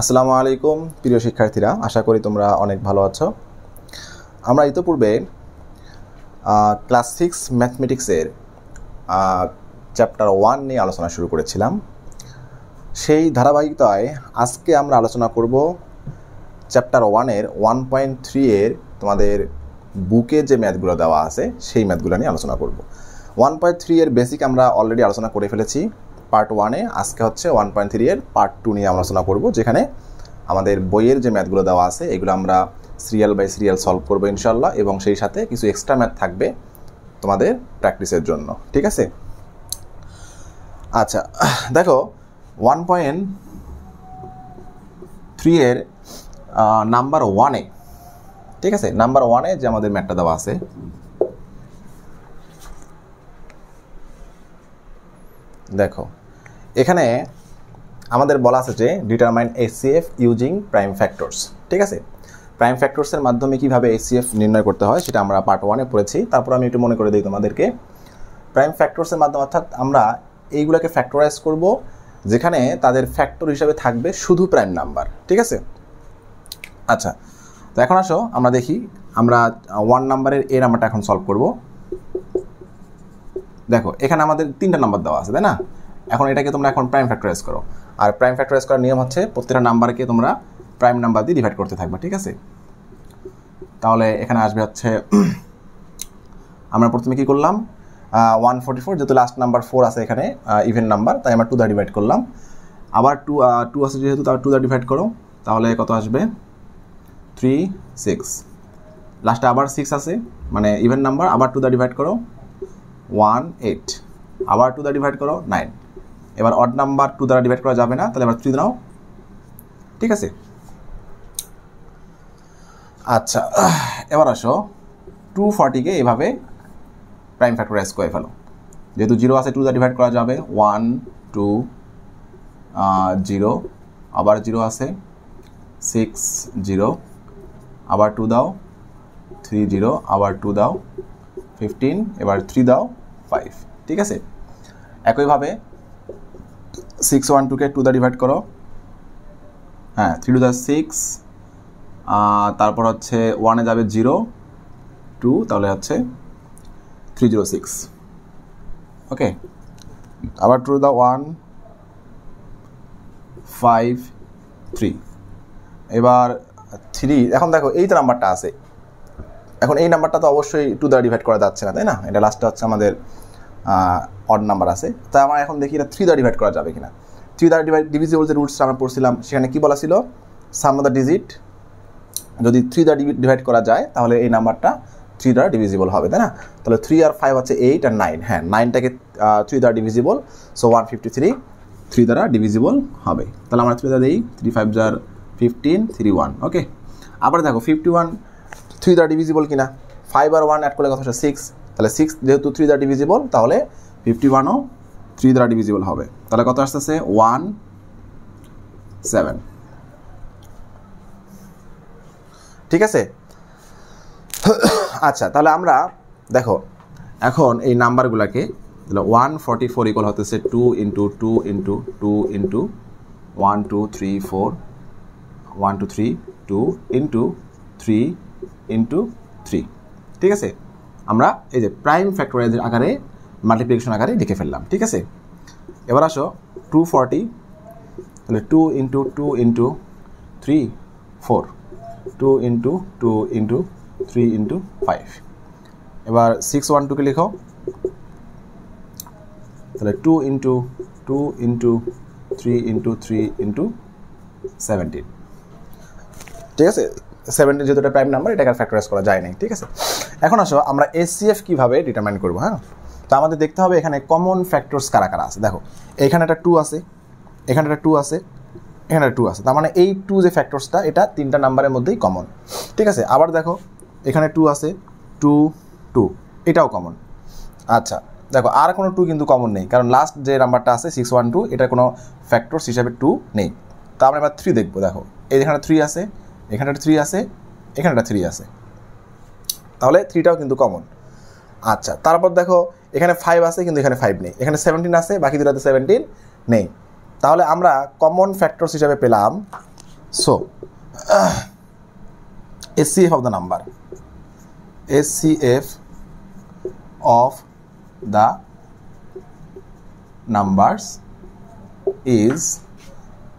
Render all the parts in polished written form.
আসসালামু আলাইকুম প্রিয় শিক্ষার্থীরা, আশা করি তোমরা অনেক ভালো আছো। আমরা ইতোপূর্বে ক্লাস 6 ম্যাথমেটিক্সের চ্যাপ্টার 1 নিয়ে আলোচনা শুরু করেছিলাম। সেই ধারাবাহিকতায় আজকে আমরা আলোচনা করব চ্যাপ্টার 1-এর 1.3 এর তোমাদের বুকে যে ম্যাথগুলো দেওয়া আছে সেই ম্যাথগুলো নিয়ে আলোচনা করব। 1.3 এর বেসিক আমরা অলরেডি আলোচনা করে ফেলেছি পার্ট 1-এ। আজকে হচ্ছে 1.3 এর পার্ট 2 নিয়ে আলোচনা করব, যেখানে আমাদের বইয়ের যে ম্যাথগুলো দেওয়া আছে এগুলো আমরা সিরিয়াল বাই সিরিয়াল সলভ করবো ইনশাল্লাহ, এবং সেই সাথে কিছু এক্সট্রা ম্যাথ থাকবে তোমাদের প্র্যাকটিসের জন্য। ঠিক আছে? আচ্ছা, দেখো 1.3 এর নাম্বার 1-এ, ঠিক আছে, নাম্বার 1-এ যে আমাদের ম্যাথটা দেওয়া আছে, দেখো এখানে আমাদের বলা আছে যে determine HCF using prime factors. ঠিক আছে, প্রাইম ফ্যাক্টরসের মাধ্যমে কিভাবে HCF নির্ণয় করতে হয় সেটা আমরা পার্ট 1-এ পড়েছি। তারপর আমি একটু মনে করে দিই তোমাদেরকে, প্রাইম ফ্যাক্টরসের মাধ্যমে অর্থাৎ আমরা এইগুলোকে ফ্যাক্টরাইজ করব যেখানে তাদের ফ্যাক্টর হিসাবে থাকবে শুধু প্রাইম নাম্বার। ঠিক আছে? আচ্ছা, তো এখন আসো আমরা দেখি, আমরা 1 নাম্বারের এ নাম্বারটা এখন সলভ করব। দেখো এখানে আমাদের 3টা নাম্বার দেওয়া আছে, তাই না? এখন এটাকে তোমরা এখন প্রাইম ফ্যাক্টরাইজ করো, আর প্রাইম ফ্যাক্টরাইজ করার নিয়ম হচ্ছে প্রত্যেকটা নাম্বারকে তোমরা প্রাইম নাম্বার দিয়ে ডিভাইড করতে থাকবে। ঠিক আছে? তাহলে এখানে আসবে হচ্ছে, আমরা প্রথমে কি করলাম, 144, যেহেতু লাস্ট নাম্বার 4 আছে এখানে ইভেন নাম্বার, তাই আমরা 2 দ্বারা ডিভাইড করলাম। আবার 2 আছে যেহেতু, তাহলে 2 দ্বারা ডিভাইড করো, তাহলে কত আসবে 3, 6। লাস্টে আবার 6 আছে, মানে ইভেন নাম্বার, আবার 2 দ্বারা ডিভাইড করো 1, 8, আবার 2 দ্বারা ডিভাইড করো 9। এবার অড নাম্বার 2 দ্বারা ডিভাইড করা যাবে না, তাহলে এবার 3 দাও। ঠিক আছে? আচ্ছা, এবার আসো 240-কে এভাবে প্রাইম ফ্যাক্টরাইজ করে ফেলো। যেহেতু 0 আছে 2 দ্বারা ডিভাইড করা যাবে, 1, 2, 0, আবার 0 আছে, 6, 0, আবার 2 দাও, 3, 0, আবার 2 দাও, 15, এবার 3 দাও, 5। ঠিক আছে? একইভাবে 612-কে 2 দ্বারা ডিভাইড করো, হ্যাঁ 3 2 6, তারপর হচ্ছে 1-এ যাবে 0, 2, তাহলে হচ্ছে 306। ওকে, আবার 2 দাও, 1, 5, 3, এবার 3। এখন দেখো এই তো নাম্বারটা আছে, এখন এই নাম্বারটা তো অবশ্যই 2 দ্বারা ডিভাইড করা যাচ্ছে না, তাই না? এটা লাস্টে হচ্ছে আমাদের অড নাম্বার আছে, তাই আমরা এখন দেখি এটা 3 দ্বারা ডিভাইড করা যাবে কিনা। 3 দ্বারা ডিভিজিবল যে রুটসটা আমরা পড়ছিলাম সেখানে কি বলা ছিল, সাম অফ দ্য ডিজিট যদি 3 দ্বারা ডিভাইড করা যায় তাহলে এই নাম্বারটা 3 দ্বারা ডিভিজিবল হবে, তাই না? তাহলে 3 আর 5 হচ্ছে 8 আর 9, হ্যাঁ 9টাকে 3 দ্বারা ডিভিজিবল, সো 153 3 দ্বারা ডিভিজিবল হবে। তাহলে আমরা 3 দ্বারা দিই, 3 5 jar 15, 3 1। ওকে, আবার দেখো 51 3 দ্বারা ডিভিজিবল কিনা, 5 আর 1 অ্যাড করলে কত হচ্ছে 6, তাহলে 6 যেহেতু 3 দ্বারা ডিভিজিবল, তাহলে 51ও 3 দ্বারা ডিভিজিবল হবে। তাহলে কত আসতেছে 1, 7। ঠিক আছে? আচ্ছা, তাহলে আমরা দেখো এখন এই নাম্বারগুলোকে, তাহলে 144 ইকুয়াল হতেছে 2 into 2 into 2 into 1 2 3 4, 1 2 3 2 into 3 into 3। ঠিক আছে? আমরা এই যে প্রাইম ফ্যাক্টরাইজের আকারে, মাল্টিপ্লিকেশন আকারে লিখে ফেললাম। ঠিক আছে? এবার আসো 240, তাহলে 2 into 2 into 3 4, 2 into 2 into 3 into 5। এবার 612-কে লিখো, তাহলে 2 ইন্টু 2 ইন্টু 3 ইন্টু 3 ইন্টু 17। ঠিক আছে? 17 যেহেতু এটা প্রাইম নাম্বার, এটাকে ফ্যাক্টরাইজ করা যায় নাই। ঠিক আছে? এখন আসো আমরা HCF কিভাবে ডিটারমাইন করবো। হ্যাঁ, তো আমাদের দেখতে হবে এখানে কমন ফ্যাক্টরস কারা কারা আছে। দেখো এখানে একটা 2 আছে, এখানে একটা 2 আছে, এখানে 2 আছে, তার মানে এই 2 যে ফ্যাক্টরসটা, এটা 3টা নাম্বারের মধ্যেই কমন। ঠিক আছে? আবার দেখো এখানে 2 আছে, 2 2, এটাও কমন। আচ্ছা দেখো আর কোনো 2 কিন্তু কমন নেই, কারণ লাস্ট যে নাম্বারটা আছে 612, এটার কোনো ফ্যাক্টরস হিসাবে 2 নেই। তা আমরা এবার 3 দেখবো। দেখো এই যেখানে 3 আছে, এখানে একটা 3 আছে, এখানে একটা 3 আছে, তাহলে 3টাও কিন্তু কমন। আচ্ছা, তারপর দেখো এখানে 5 আছে কিন্তু এখানে 5 নেই, এখানে 17 আছে, বাকি দুটাতে 17 নেই, তাহলে আমরা কমন ফ্যাক্টরস হিসাবে পেলাম, so HCF of the number, HCF of the numbers is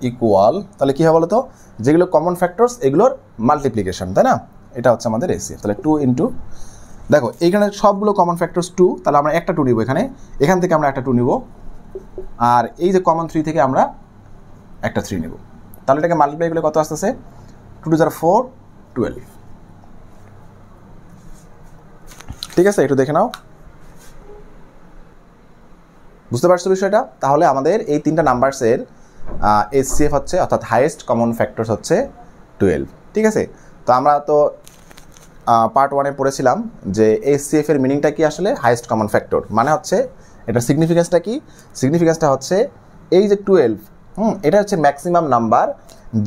equal, তাহলে কী হবে বলো তো, যেগুলো কমন ফ্যাক্টরস এগুলোর মাল্টিপ্লিকেশন, তাই না? এটা হচ্ছে আমাদের HCF। তাহলে 2 ইন্টু, দেখো এইখানে সবগুলো কমন ফ্যাক্টরস 2, তাহলে আমরা একটা 2 নিব এখান থেকে আমরা একটা 2 নিব, আর এই যে কমন 3 থেকে আমরা একটা 3 নিব। তাহলে এটাকে মাল্টিপ্লাই করলে কত আসতেছে? 2 টু 4 12। ঠিক আছে, একটু দেখে নাও, বুঝতে পারছো বিষয়টা? তাহলে আমাদের এই তিনটা নাম্বারসের HCF হচ্ছে, অর্থাৎ হাইয়েস্ট কমন ফ্যাক্টরস হচ্ছে 12। ঠিক আছে, তো আমরা তো পার্ট 1-এ পড়েছিলাম যে HCF এর মিনিংটা কি আসলে? হাইয়েস্ট কমন ফ্যাক্টর মানে হচ্ছে এটার সিগনিফিকেন্সটা কি? সিগনিফিকেন্সটা হচ্ছে এই যে 12, এটা হচ্ছে ম্যাক্সিমাম নাম্বার,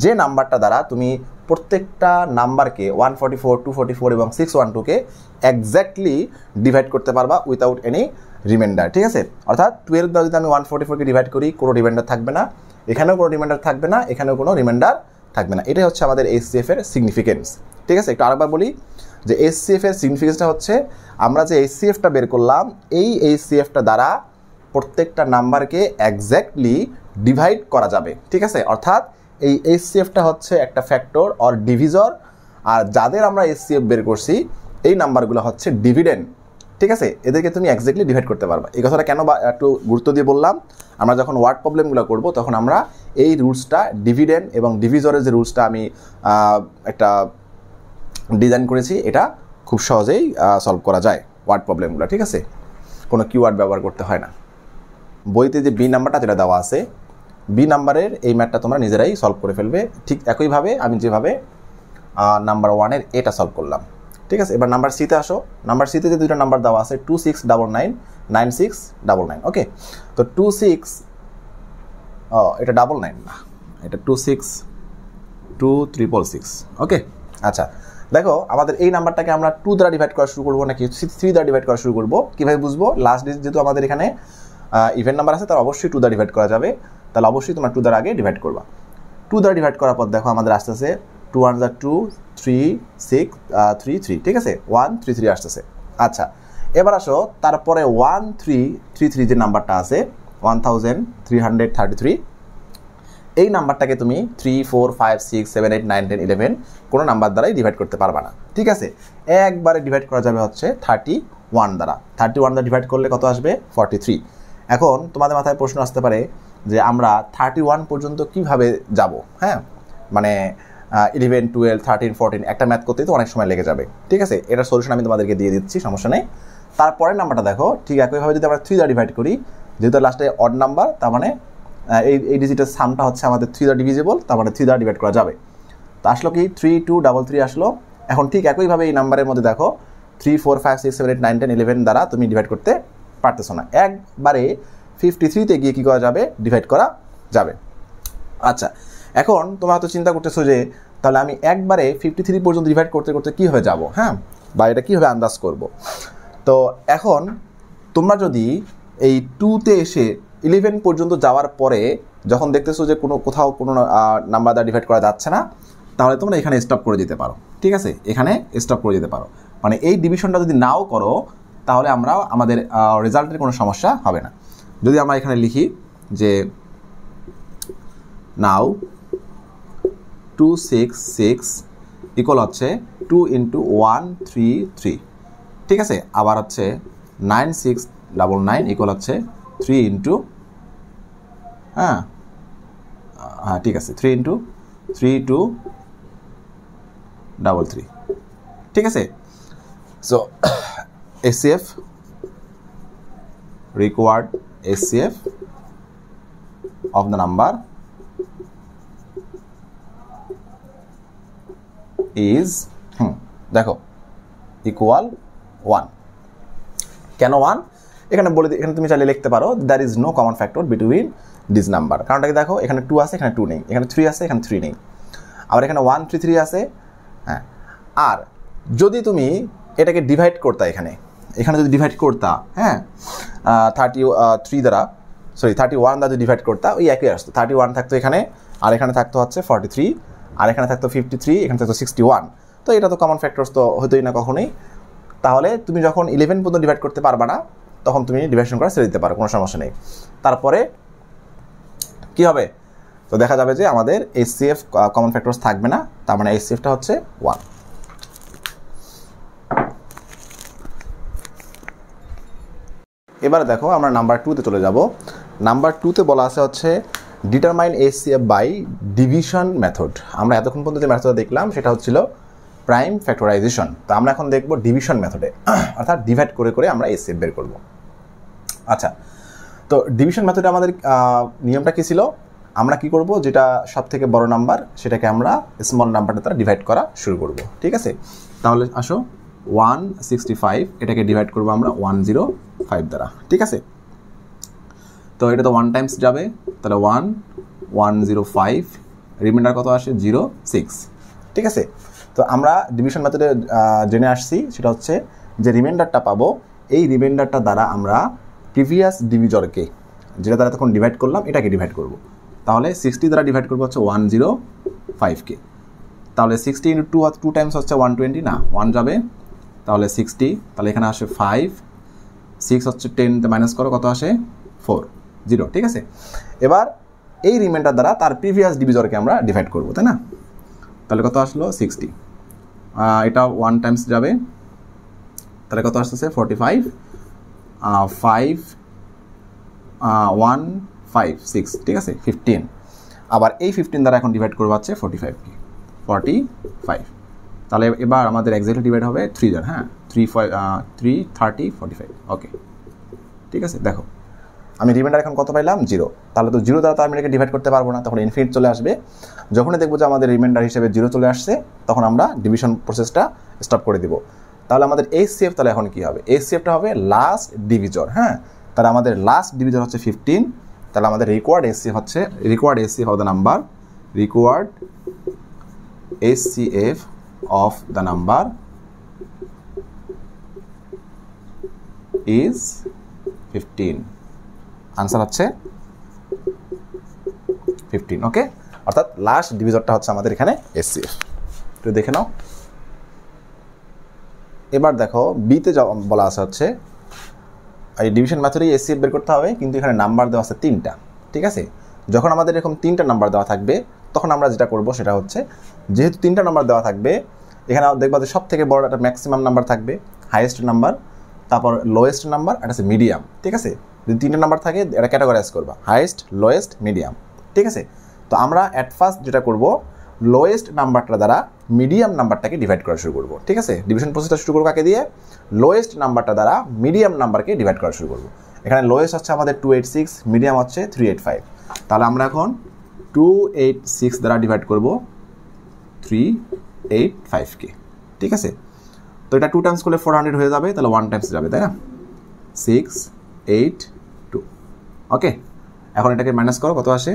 যে নাম্বারটা দ্বারা তুমি প্রত্যেকটা নাম্বারকে 144, 244 এবং 612কে এক্স্যাক্টলি ডিভাইড করতে পারবা উইথাউট এনি রিমাইন্ডার। ঠিক আছে, অর্থাৎ 12 দ্বারা যদি আমি 144কে ডিভাইড করি, কোনো রিমাইন্ডার থাকবে না, এখানেও কোনো রিমাইন্ডার থাকবে না, এখানেও কোনো রিমাইন্ডার থাকবে না। এটাই হচ্ছে আমাদের HCF এর সিগনিফিকেন্স। ঠিক আছে, একটু আরেকবার বলি যে HCF এর সিগনিফিকেন্সটা হচ্ছে আমরা যে HCFটা বের করলাম, এই HCFটা দ্বারা প্রত্যেকটা নাম্বারকে এক্স্যাক্টলি ডিভাইড করা যাবে। ঠিক আছে, অর্থাৎ এই HCFটা হচ্ছে একটা ফ্যাক্টর অর ডিভিজর, আর যাদের আমরা HCF বের করছি এই নাম্বারগুলো হচ্ছে ডিভিডেন্ড। ঠিক আছে, এদেরকে তুমি এক্স্যাক্টলি ডিভাইড করতে পারবা। এই কথাটা কেন একটু গুরুত্ব দিয়ে বললাম, আমরা যখন ওয়ার্ড প্রবলেমগুলো করব তখন আমরা এই রুলসটা, ডিভিডেন্ড এবং ডিভিজরের যে রুলসটা আমি একটা ডিজাইন করেছি, এটা খুব সহজেই সলভ করা যায় ওয়ার্ড প্রবলেমগুলো। ঠিক আছে, কোনো কিওয়ার্ড ব্যবহার করতে হয় না। বইতে যে বি নাম্বারটা যেটা দেওয়া আছে, বি নাম্বারের এই ম্যাথটা তোমরা নিজেরাই সলভ করে ফেলবে, ঠিক একইভাবে আমি যেভাবে নাম্বার 1-এর এটা সলভ করলাম। ঠিক আছে, এবার নাম্বার সিতে আসো। নাম্বার সিতে যে দুটো নাম্বার দেওয়া আছে 2699, 9699। ওকে, তো 26, এটা 99 না, এটা 26266। ওকে, আচ্ছা দেখো আমাদের এই নাম্বারটাকে আমরা 2 দ্বারা ডিভাইড করা শুরু করবো নাকি 3 দ্বারা ডিভাইড করা শুরু করবো? কীভাবে বুঝবো? লাস্ট ডিজিট যেহেতু আমাদের এখানে ইভেন নাম্বার আছে, তার অবশ্যই 2 দ্বারা ডিভাইড করা যাবে। তাহলে অবশ্যই তোমরা 2 দ্বারা আগে ডিভাইড করবা। 2 দ্বারা ডিভাইড করার পর দেখো আমাদের আসতেছে 2 1 2 3 6 3 3। ঠিক আছে, 1 3 3 আসতেছে। আচ্ছা, এবার আসো তারপরে 1 3 3 3 যে নাম্বারটা আছে 1333, এই নাম্বারটাকে তুমি 3 4 5 6 7 8 9 10 11 কোনো নাম্বার দ্বারাই ডিভাইড করতে পারবা না। ঠিক আছে, একবারে ডিভাইড করা যাবে হচ্ছে 31 দ্বারা। 31 দ্বারা ডিভাইড করলে কত আসবে? 43। এখন তোমাদের মাথায় প্রশ্ন আসতে পারে যে আমরা 31 পর্যন্ত কিভাবে যাব? হ্যাঁ, মানে 11 12 13 14 একটা ম্যাথ করতেই তো অনেক সময় লেগে যাবে। ঠিক আছে, এটার সলিউশন আমি তোমাদেরকে দিয়ে দিচ্ছি, সমস্যা নেই। তারপরের নাম্বারটা দেখো, ঠিক একইভাবে যদি আমরা 3 দ্বারা ডিভাইড করি, যেহেতু লাস্টে অড নাম্বার, তার মানে এই ডিজিটের সামটা হচ্ছে আমাদের 3 দ্বারা ডিভিজিবল, তার মানে 3 দ্বারা ডিভাইড করা যাবে। তো আসলো কি 3233 আসলো। এখন ঠিক একইভাবে এই নাম্বারের মধ্যে দেখো 3 4 5 6 7 8 9 10 11 দ্বারা তুমি ডিভাইড করতে পারতেছো না, একবারে 53-তে গিয়ে কী করা যাবে? ডিভাইড করা যাবে। আচ্ছা, এখন তোমরা হয়তো চিন্তা করতেছো যে তাহলে আমি একবারে 53 পর্যন্ত ডিভাইড করতে করতে কী হয়ে যাব, হ্যাঁ, বা এটা কীভাবে আন্দাজ করব? তো এখন তোমরা যদি এই 2-তে এসে 11 পর্যন্ত যাওয়ার পরে যখন দেখতেছো যে কোথাও কোনো নাম্বার দ্বারা ডিভাইড করা যাচ্ছে না, তাহলে তোমরা এখানে স্টপ করে দিতে পারো। ঠিক আছে, এখানে স্টপ করে দিতে পারো, মানে এই ডিভিশনটা যদি নাও করো তাহলে আমাদের রেজাল্টের কোনো সমস্যা হবে না। যদি আমরা এখানে লিখি যে নাও 266 ইকুয়াল হচ্ছে 2 × 1 3 3। ঠিক আছে, আবার হচ্ছে 9699 ইকুয়াল হচ্ছে 3 × হ্যাঁ ঠিক আছে 3 × 3 2 3 3। ঠিক আছে, so HCF required HCF of the number is দেখো ইকুয়াল 1। কেন 1? এখানে বলে এখানে তুমি চাইলে লিখতে পারো there is no common factor between this number. কারণটাকে দেখো, এখানে 2 আছে, এখানে 2 নেই, এখানে 3 আছে, এখানে 3 নেই, আবার এখানে 1 3 3 আছে। হ্যাঁ, আর যদি তুমি এটাকে ডিভাইড করতা, এখানে যদি ডিভাইড করতা, হ্যাঁ 33 দ্বারা, সরি 31 দ্বারা যদি ডিভাইড করতাম ওই একই আসতো, 31 থাকতো এখানে, আর এখানে থাকতো হচ্ছে 43, আর এখানে থাকতো 53, এখানে থাকতো 61। তো এটা তো কমন ফ্যাক্টরস তো হতোই না কখনোই। তাহলে তুমি যখন 11 পর্যন্ত ডিভাইড করতে পারবা না তখন তুমি ডিভাইডেশন করা ছেড়ে দিতে পারো, কোনো সমস্যা নেই। তারপরে কি হবে, তো দেখা যাবে যে আমাদের HCF কমন ফ্যাক্টরস থাকবে না, তার মানে HCFটা হচ্ছে 1। এবারে দেখো আমরা নাম্বার 2তে চলে যাব। নাম্বার 2তে বলা আছে হচ্ছে determine HCF by division method. আমরা এতক্ষণ পর্যন্ত যে মেথডটা দেখলাম সেটা হচ্ছিল প্রাইম ফ্যাক্টরাইজেশন। তো আমরা এখন দেখব ডিভিশন মেথডে, অর্থাৎ ডিভাইড করে করে আমরা HCF বের করব। আচ্ছা, তো ডিভিশন মেথডে আমাদের নিয়মটা কী ছিল, আমরা কি করব, যেটা সব থেকে বড় নাম্বার সেটাকে আমরা স্মল নাম্বারটা দ্বারা ডিভাইড করা শুরু করব। ঠিক আছে, তাহলে আসো 165 এটাকে ডিভাইড করবো আমরা 105 দ্বারা। ঠিক আছে, তো এটা তো 1 টাইমস যাবে, তাহলে 105, রিমাইন্ডার কত আসে 06। ঠিক আছে, তো আমরা ডিভিশন মেথডে জেনে আসছি সেটা হচ্ছে যে রিমাইন্ডারটা পাবো, এই রিমাইন্ডারটা দ্বারা আমরা প্রিভিয়াস ডিভিজরকে, যেটা দ্বারা তখন ডিভাইড করলাম, এটাকে ডিভাইড করব। তাহলে 60 দ্বারা ডিভাইড করবো হচ্ছে 105কে। তাহলে 60 ইন্টু 2 টাইমস হচ্ছে 120, না 1 যাবে, তাহলে 60, তাহলে এখানে আসে 5, 6 হচ্ছে 10 মাইনাস করো, কত আসে 4, 0। ঠিক আছে, এবার এই রিমাইন্ডার দ্বারা তার প্রিভিয়াস ডিভিজরকে আমরা ডিভাইড করব, তাই না? তাহলে কত আসলো 60, এটা 1 টাইমস যাবে, তাহলে কত আসতেছে 45, 5, 1, 5, 6। ঠিক আছে, 15। আবার এই 15 দ্বারা এখন ডিভাইড করবো হচ্ছে 45কে, 45। তাহলে এবার আমাদের এক্স্যাক্টলি ডিভাইড হবে 3 জন, হ্যাঁ 3, 30, 45। ওকে, ঠিক আছে, দেখো আমি রিমাইন্ডার এখন কত পাইলাম 0। তাহলে তো 0 দ্বারা তো আমি এটাকে ডিভাইড করতে পারবো না, তখন ইনফিনিট চলে আসবে। যখনই দেখবো যে আমাদের রিমাইন্ডার হিসেবে 0 চলে আসছে তখন আমরা ডিভিশন প্রসেসটা স্টপ করে দিব। তাহলে আমাদের HCF তাহলে এখন কি হবে, HCFটা হবে লাস্ট ডিভিজর। হ্যাঁ, তাহলে আমাদের লাস্ট ডিভিজর হচ্ছে 15, তাহলে আমাদের রিকোয়ার্ড HCF হচ্ছে, required HCF of the number, required HCF of the number is 15। Answer হচ্ছে 15। ওকে, অর্থাৎ লাস্ট ডিভিজরটা হচ্ছে আমাদের এখানে HCF। একটু দেখে নাও। এবার দেখো বিতে বলা আছে হচ্ছে এই ডিভিশন মেথডেই HCF বের করতে হবে, কিন্তু এখানে নাম্বার দেওয়া আছে 3টা। ঠিক আছে, যখন আমাদের এরকম 3টা নাম্বার দেওয়া থাকবে তখন আমরা যেটা করব সেটা হচ্ছে, যেহেতু 3টা নাম্বার দেওয়া থাকবে, এখানে দেখবা যে সব থেকে বড় একটা ম্যাক্সিমাম নাম্বার থাকবে, হাইয়েস্ট নাম্বার, তারপর লোয়েস্ট নাম্বার, আর আছে মিডিয়াম। ঠিক আছে, যদি 3টা নাম্বার থাকে এটা ক্যাটাগরাইজ করবা, হাইয়েস্ট, লোয়েস্ট, মিডিয়াম। ঠিক আছে, তো আমরা অ্যাট ফার্স্ট যেটা করব, লোয়েস্ট নাম্বারটা দ্বারা মিডিয়াম নাম্বারটাকে ডিভাইড করা শুরু করব। ঠিক আছে, ডিভিশন প্রসেসটা শুরু করবো কাকে দিয়ে, লোয়েস্ট নাম্বারটা দ্বারা মিডিয়াম নাম্বারকে ডিভাইড করা শুরু করব। এখানে লোয়েস্ট হচ্ছে আমাদের 286, মিডিয়াম হচ্ছে 385। তাহলে আমরা এখন 286 দ্বারা ডিভাইড করব 385কে। ঠিক আছে, তো এটা 2 টাইমস করলে 400 হয়ে যাবে, তাহলে 1 টাইমস যাবে, তাই না, 682। ওকে, এখন এটাকে মাইনাস করো, কত আসে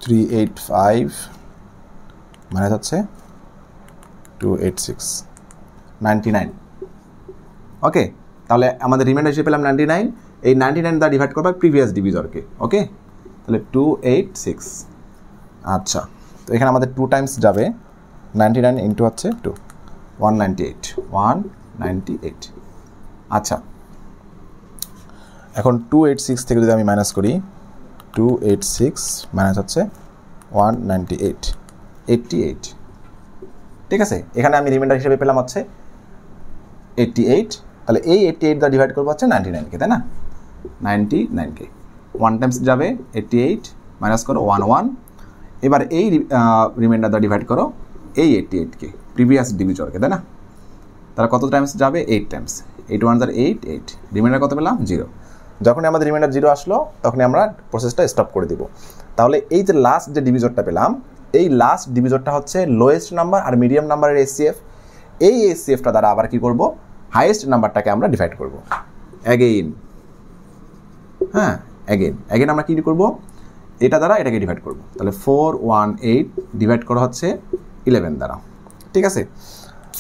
385 মাইনাস হচ্ছে 286, 99। ওকে, তাহলে আমাদের রিমাইন্ডার হিসেবে পেলাম 99। এই 99 দ্বারা ডিভাইড করবা প্রিভিয়াস ডিভিজরকে। ওকে, তাহলে 286। আচ্ছা, তো এখানে আমাদের 2 টাইমস যাবে, 99 ইন্টু হচ্ছে 2, 198। আচ্ছা, এখন 286 থেকে যদি আমি মাইনাস করি, 286 মাইনাস হচ্ছে 198, 88। ঠিক আছে, এখানে আমি রিমাইন্ডার হিসেবে পেলাম হচ্ছে 88। তাহলে এই 88 দ্বারা ডিভাইড করবো হচ্ছে 99কে, তাই না, 99কে। 1 টাইমস যাবে 88, মাইনাস করো 11। এবার এই রিমাইন্ডার দ্বারা ডিভাইড করো এই 88কে, প্রিভিয়াস ডিভিজরকে, তাই না। তাহলে কত টাইমস যাবে, 8 টাইমস, 8 1 8, 8। রিমাইন্ডার কত পেলাম 0। যখনই আমাদের রিমাইন্ডার 0 আসলো তখনই আমরা প্রসেসটা স্টপ করে দিব। তাহলে এই যে লাস্ট যে ডিভিজরটা পেলাম, এই লাস্ট ডিভিজরটা হচ্ছে লোয়েস্ট নাম্বার আর মিডিয়াম নাম্বারের HCF। এই HCFটা দ্বারা আবার কি করব, হাইয়েস্ট নাম্বারটাকে আমরা ডিভাইড করব অ্যাগেইন। হ্যাঁ, অ্যাগেইন আমরা কি করব, এটা দ্বারা এটাকে ডিভাইড করব। তাহলে 418 ডিভাইড করা হচ্ছে 11 দ্বারা। ঠিক আছে,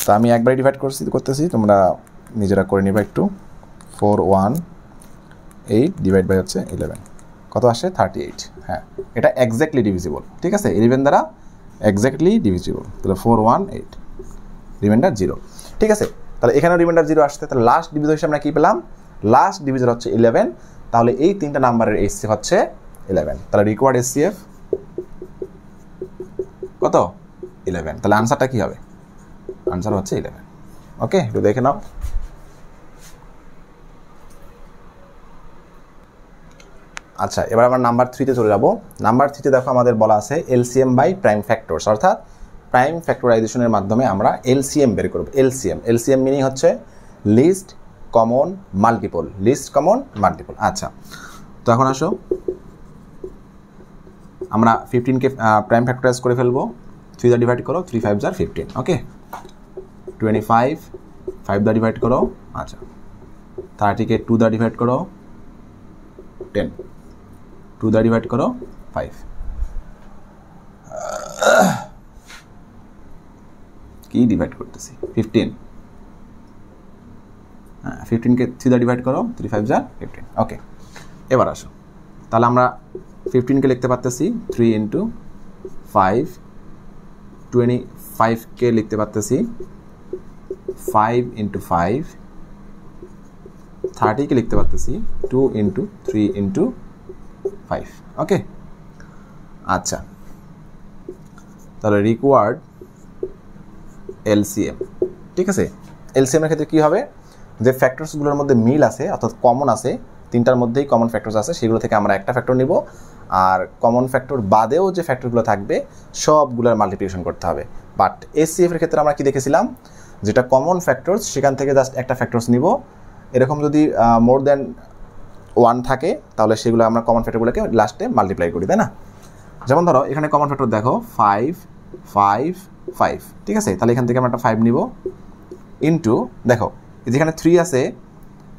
তো আমি একবারই ডিভাইড করতেছি, তোমরা নিজেরা করে নিবা একটু 418 ডিভাইড বাই হচ্ছে 11 কত আসে 38 হ্যাঁ এটা এক্স্যাক্টলি ডিভিজিবল ঠিক আছে 11 দ্বারা এক্স্যাক্টলি ডিভিজিবল তাহলে 418 রিমাইন্ডার 0 ঠিক আছে তাহলে এখানেও রিমাইন্ডার 0 আসছে তাহলে লাস্ট ডিভিজর হিসেবে আমরা কি পেলাম লাস্ট ডিভিজর হচ্ছে 11 তাহলে এই তিনটা নাম্বারের HCF হচ্ছে 11 তাহলে রিকোয়ার্ড HCF কত 11 তাহলে আনসারটা কি হবে আনসার হচ্ছে 11 ওকে একটু দেখে নাও আচ্ছা এবার আমরা নাম্বার 3 তে চলে যাব নাম্বার 3 তে দেখো আমাদের বলা আছে এলসিএম বাই প্রাইম ফ্যাক্টরস অর্থাৎ প্রাইম ফ্যাক্টরাইজেশনের মাধ্যমে আমরা এলসিএম বের করব এলসিএম মিনিং হচ্ছে লিস্ট কমন মাল্টিপল আচ্ছা তো এখন আসো আমরা 15 কে প্রাইম ফ্যাক্টরাইজ করে ফেলবো 3 দ্বারা ডিভাইড করো 3 5 15 ওকে 25 5 দ্বারা ডিভাইড করো আচ্ছা 30 কে 2 দ্বারা ডিভাইড করো 10 2 দ্বারা ডিভাইড করো 5 কি ডিভাইড করতেছি 15 হ্যাঁ 15 কে 3 দ্বারা ডিভাইড করো 3 5 15 ওকে এবার আসো তাহলে আমরা 15 কে লিখতে পারতেছি 3 ইনটু 5 25 কে লিখতে পারতেছি 5 ইনটু 5 30 কে লিখতে পারতেছি 2 ইনটু 3 ইনটু 5 ওকে আচ্ছা তাহলে রিকোয়ার্ড এলসিএম ঠিক আছে এলসিএম এর ক্ষেত্রে কি হবে যে ফ্যাক্টরসগুলোর মধ্যে মিল আছে অর্থাৎ কমন আছে তিনটার মধ্যেই কমন ফ্যাক্টরস আছে সেগুলো থেকে আমরা একটা ফ্যাক্টর নিব আর কমন ফ্যাক্টর বাদেও যে ফ্যাক্টরগুলো থাকবে সবগুলোর মাল্টিপ্লিকেশন করতে হবে বাট এসসিএফ এর ক্ষেত্রে আমরা কি দেখেছিলাম যেটা কমন ফ্যাক্টরস সেখান থেকে জাস্ট একটা ফ্যাক্টরস নিব এরকম যদি মোর দ্যান 1 থাকে তাহলে সেগুলো আমরা কমন ফ্যাক্টরগুলোকে লাস্টে মাল্টিপ্লাই করি তাই না যেমন ধরো এখানে কমন ফ্যাক্টর দেখো 5 5 5 ঠিক আছে তাহলে এখান থেকে আমরা একটা 5 নিব ইনটু দেখো যেখানে 3 আছে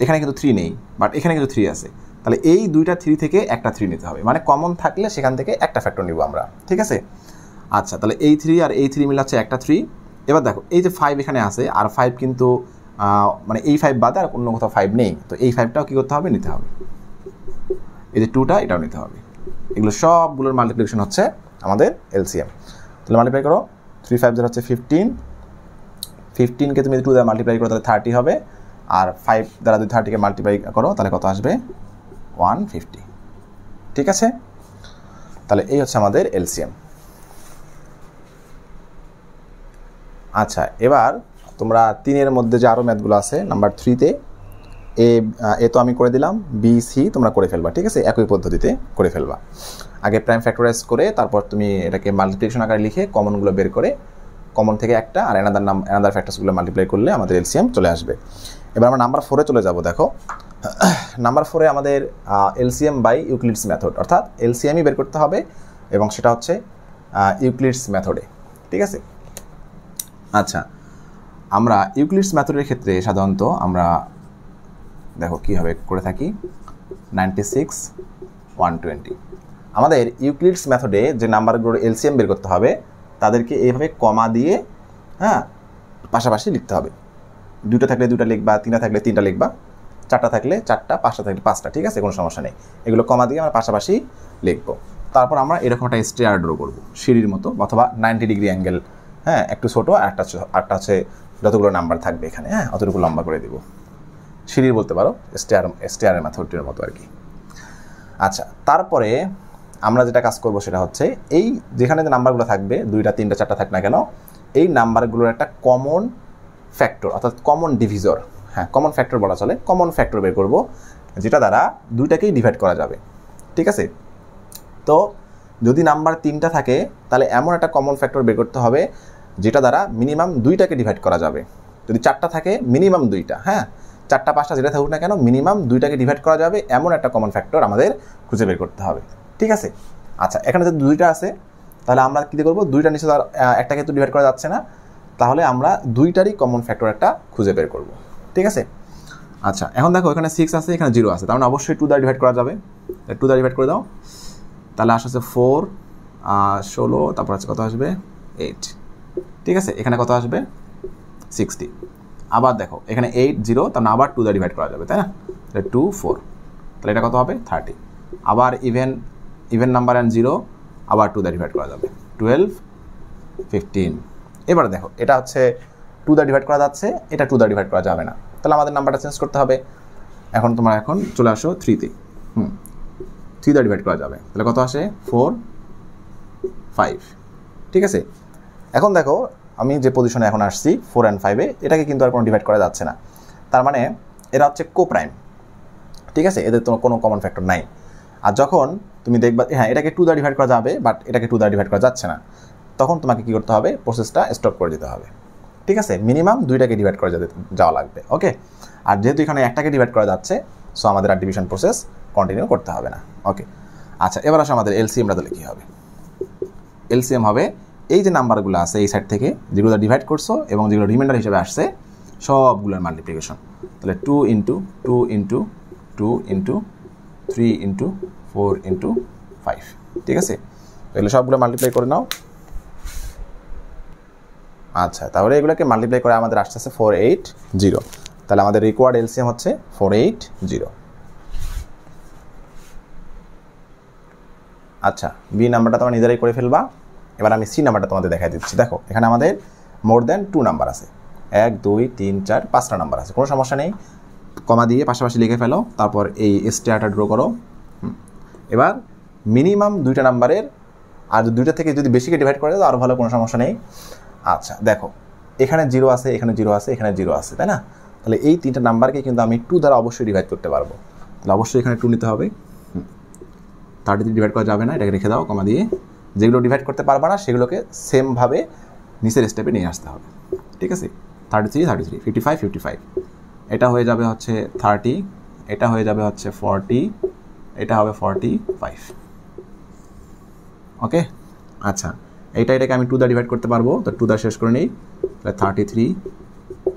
এখানে কিন্তু 3 নেই বাট এখানে কিন্তু 3 আছে তাহলে এই দুইটা 3 থেকে একটা 3 নিতে হবে মানে কমন থাকলে সেখান থেকে একটা ফ্যাক্টর নিব আমরা ঠিক আছে আচ্ছা তাহলে এই 3 আর এই 3 মিলাচ্ছে একটা 3 এবার দেখো এই যে 5 এখানে আছে আর 5 কিন্তু মানে এই 5 বাদে আর অন্য কোথাও 5 নেই তো এই 5টাও কি করতে হবে নিতে হবে এই যে 2টা এটাও নিতে হবে এগুলো সবগুলোর মাল্টিপ্লিকেশন হচ্ছে আমাদের এলসিএম তাহলে মাল্টিপ্লাই করো 3 5 হচ্ছে 15 15 কে তুমি 2 দ্বারা মাল্টিপ্লাই করো তাহলে 30 হবে আর 5 দ্বারা যদি 30 কে মাল্টিপ্লাই করো তাহলে কত আসবে 150 ঠিক আছে তাহলে এই হচ্ছে আমাদের এলসিএম আচ্ছা এবার তোমরা 3 এর মধ্যে যে আরো ম্যাথগুলো আছে নাম্বার 3 তে এ তো আমি করে দিলাম বি সি তোমরা করে ফেলবা ঠিক আছে একই পদ্ধতিতে করে ফেলবা আগে প্রাইম ফ্যাক্টরাইজ করে তারপর তুমি এটাকে মাল্টিপ্লিকেশন আকারে লিখে কমনগুলো বের করে কমন থেকে একটা আর অ্যানাদার ফ্যাক্টরসগুলো মাল্টিপ্লাই করলে আমাদের এলসিএম চলে আসবে এবার আমরা নাম্বার 4 এ চলে যাব দেখো নাম্বার 4 এ আমাদের এলসিএম বাই ইউক্লিডস মেথড অর্থাৎ এলসিএমই বের করতে হবে এবং সেটা হচ্ছে ইউক্লিডস মেথডে ঠিক আছে আচ্ছা আমরা ইউক্লিডস মেথডের ক্ষেত্রে সাধারণত আমরা দেখো কীভাবে করে থাকি 96 120 আমাদের ইউক্লিডস মেথডে যে নাম্বারগুলোর এলসিএম বের করতে হবে তাদেরকে এইভাবে কমা দিয়ে হ্যাঁ পাশাপাশি লিখতে হবে 2টা থাকলে 2টা লিখবা 3টা থাকলে 3টা লিখবা 4টা থাকলে 4টা 5টা থাকলে 5টা ঠিক আছে কোনো সমস্যা নেই এগুলো কমা দিয়ে আমরা পাশাপাশি লিখবো তারপর আমরা এরকম একটা স্টেয়ার ড্র করবো সিঁড়ির মতো অথবা 90 ডিগ্রি অ্যাঙ্গেল হ্যাঁ একটু ছোটো আর একটা হচ্ছে যতগুলো নাম্বার থাকবে এখানে হ্যাঁ অতটুকু লম্বা করে দেবো সিঁড়ির বলতে পারো স্টেয়ারের মেথডটির মতো আর কি আচ্ছা তারপরে আমরা যেটা কাজ করব সেটা হচ্ছে এই যেখানে যে নাম্বারগুলো থাকবে 2টা 3টা 4টা থাক না কেন এই নাম্বারগুলোর একটা কমন ফ্যাক্টর অর্থাৎ কমন ডিভিজর হ্যাঁ কমন ফ্যাক্টর বলা চলে কমন ফ্যাক্টর বের করব যেটা দ্বারা 2টাকেই ডিভাইড করা যাবে ঠিক আছে তো যদি নাম্বার 3টা থাকে তাহলে এমন একটা কমন ফ্যাক্টর বের করতে হবে যেটা দ্বারা মিনিমাম 2টাকে ডিভাইড করা যাবে যদি 4টা থাকে মিনিমাম 2টা হ্যাঁ 4টা 5টা যেটা থাকুক না কেন মিনিমাম 2টাকে ডিভাইড করা যাবে এমন একটা কমন ফ্যাক্টর আমাদের খুঁজে বের করতে হবে ঠিক আছে আচ্ছা এখানে যদি 2টা আছে তাহলে আমরা কী করবো 2টা নিচে একটাকে তো ডিভাইড করা যাচ্ছে না তাহলে আমরা 2টারই কমন ফ্যাক্টর একটা খুঁজে বের করব ঠিক আছে আচ্ছা এখন দেখো এখানে 6 আছে এখানে 0 আছে তার মানে অবশ্যই 2 দ্বারা ডিভাইড করা যাবে 2 দ্বারা ডিভাইড করে দাও তাহলে আসছে 4 16 তারপর আছে কত আসবে 8 ঠিক আছে এখানে কত আসবে 60 আবার দেখো এখানে 8 0, তার মানে আবার 2 দ্বারা ডিভাইড করা যাবে, তাই না? তাহলে 2 4, তাহলে এটা কত হবে 30। আবার ইভেন নাম্বার অ্যান্ড 0, আবার 2 দ্বারা ডিভাইড করা যাবে, 12 15। এবারে দেখো এটা হচ্ছে 2 দ্বারা ডিভাইড করা যাচ্ছে, এটা 2 দ্বারা ডিভাইড করা যাবে না, তাহলে আমাদের নাম্বারটা চেঞ্জ করতে হবে। এখন চলে আসো 3-তে। 3 দ্বারা ডিভাইড করা যাবে, তাহলে কত আসে 4 5। ঠিক আছে, এখন দেখো আমি যে পজিশনে এখন আসছি 4 and 5-এ, এটাকে কিন্তু আর কোনো ডিভাইড করা যাচ্ছে না, তার মানে এরা হচ্ছে কোপ্রাইম। ঠিক আছে, এদের তো কোনো কমন ফ্যাক্টর নাই। আর যখন তুমি দেখবা হ্যাঁ এটাকে 2 দ্বারা ডিভাইড করা যাবে, বাট এটাকে 2 দ্বারা ডিভাইড করা যাচ্ছে না, তখন তোমাকে কী করতে হবে, প্রসেসটা স্টপ করে দিতে হবে। ঠিক আছে, মিনিমাম 2টাকে ডিভাইড করা যাওয়া লাগবে। ওকে, আর যেহেতু এখানে একটাকে ডিভাইড করা যাচ্ছে, সো আমাদের আর ডিভিশন প্রসেস কন্টিনিউ করতে হবে না। ওকে, আচ্ছা এবার আসো আমাদের এলসিএমটা তাহলে কী হবে। এলসিএম হবে এই যে নাম্বারগুলো আছে এই সাইড থেকে, যেগুলো ডিভাইড করছো এবং যেগুলো রিমাইন্ডার হিসেবে আসছে সবগুলোর মাল্টিপ্লিকেশন। তাহলে 2 × 2 × 2 × 3 × 4 × 5। ঠিক আছে, এগুলো সবগুলো মাল্টিপ্লাই করে নাও। আচ্ছা, তাহলে এগুলোকে মাল্টিপ্লাই করে আমাদের আসতেছে 480। তাহলে আমাদের রিকোয়ার্ড এলসিএম হচ্ছে 480। আচ্ছা, বি নাম্বারটা তোমরা নিজেরাই করে ফেলবা। এবার আমি সি নাম্বারটা তোমাদের দেখাই দিচ্ছি। দেখো এখানে আমাদের মোর দ্যান 2 নাম্বার আছে, 1 2 3 4 5টা নাম্বার আছে, কোনো সমস্যা নেই। কমা দিয়ে পাশাপাশি লিখে ফেলো, তারপর এই স্টারটা ড্র করো। এবার মিনিমাম 2টা নাম্বারের, আর 2টা থেকে যদি বেশিকে ডিভাইড করে দাও আরও ভালো, কোনো সমস্যা নেই। আচ্ছা দেখো এখানে 0 আছে, এখানে 0 আছে, এখানে 0 আছে, তাই না? তাহলে এই 3টা নাম্বারকে কিন্তু আমি 2 দ্বারা অবশ্যই ডিভাইড করতে পারবো। তাহলে অবশ্যই এখানে 2 নিতে হবে। 33 ডিভাইড করা যাবে না, এটাকে রেখে দাও কমা দিয়ে। যেগুলো ডিভাইড করতে পারবা না সেগুলোকে সেমভাবে নিচের স্টেপে নিয়ে আসতে হবে। ঠিক আছে, 33 33 55 55, এটা হয়ে যাবে হচ্ছে 30, এটা হয়ে যাবে হচ্ছে 40, এটা হবে 45। ওকে, আচ্ছা এটাকে আমি 2 দ্বারা ডিভাইড করতে পারবো, তো 2 দ্বারা শেষ করে নিই। তাহলে 33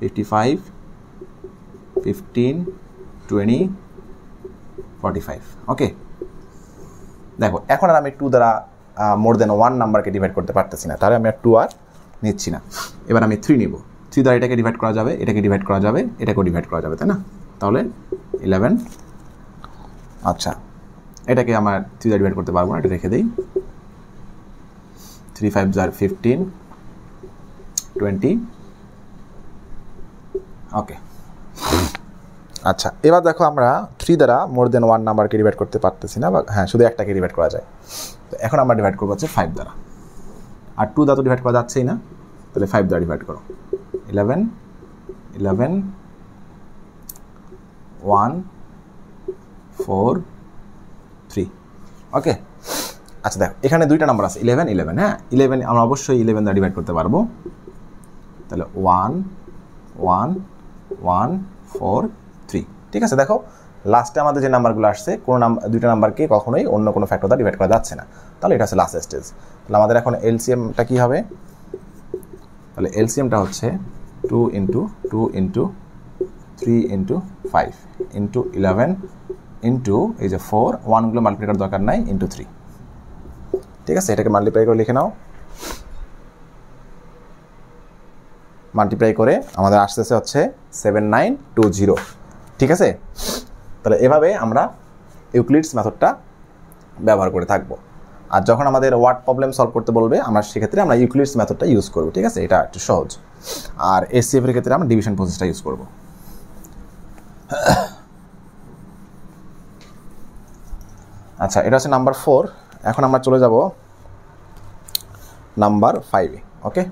55 15 20 45। ওকে, দেখো এখন আর আমি 2 দ্বারা মোর দেন 1 নাম্বারকে ডিভাইড করতে পারতেছি না, তাহলে আমি আর 2 আর নিচ্ছি না। এবার আমি 3 নিব। 3 দ্বারা এটাকে ডিভাইড করা যাবে, এটাকে ডিভাইড করা যাবে, এটাকেও ডিভাইড করা যাবে, তাই না? তাহলে 11। আচ্ছা, এটাকে আমার 3 দ্বারা ডিভাইড করতে পারবো না, এটা রেখে দিই। 3 5 = 15 20। ওকে, আচ্ছা এবার দেখো আমরা 3 দ্বারা মোর দেন 1 নাম্বারকে ডিভাইড করতে পারতেছি না, বা হ্যাঁ শুধু একটাকে ডিভাইড করা যায়। তো এখন আমরা ডিভাইড করবো হচ্ছে 5 দ্বারা, আর 2 দ্বারা তো ডিভাইড করা যাচ্ছেই না, তাহলে 5 দ্বারা ডিভাইড করো। 11 11 1 4 3। ওকে, আচ্ছা দেখো এখানে 2টা নাম্বার আছে 11 11। হ্যাঁ 11 আমরা অবশ্যই 11 দ্বারা ডিভাইড করতে পারবো। তাহলে 1 1 1 4 3। ঠিক আছে, দেখো লাস্টে আমাদের যে নাম্বারগুলো আসছে, কোনো 2টা নাম্বারকে কখনোই অন্য কোনো ফ্যাক্টর দ্বারা ডিভাইড করা যাচ্ছে না, তাহলে এটা হচ্ছে লাস্ট স্টেজ। তাহলে আমাদের এখন এলসিএমটা কী হবে? তাহলে এলসিএমটা হচ্ছে 2 × 2 × 3 × 5 × 11 ইন্টু এই যে 4, 1গুলো মাল্টিপ্লাই করার দরকার নাই, ইন্টু 3। ঠিক আছে, এটাকে মাল্টিপ্লাই করে লিখে নাও। মাল্টিপ্লাই করে আমাদের আসতেছে হচ্ছে 7920। ঠিক আছে, তাহলে এভাবে আমরা ইউক্লিডস মেথডটা ব্যবহার করে থাকবো। আর যখন আমাদের ওয়ার্ড প্রবলেম সলভ করতে বলবে আমরা সেক্ষেত্রে আমরা ইউক্লিডস মেথডটা ইউজ করব। ঠিক আছে, এটা একটু সহজ। আর এসসিএফ এর ক্ষেত্রে আমরা ডিভিশন প্রসেসটা ইউজ করব। আচ্ছা, এটা হচ্ছে নাম্বার 4। এখন আমরা চলে যাব নাম্বার 5-এ। ওকে,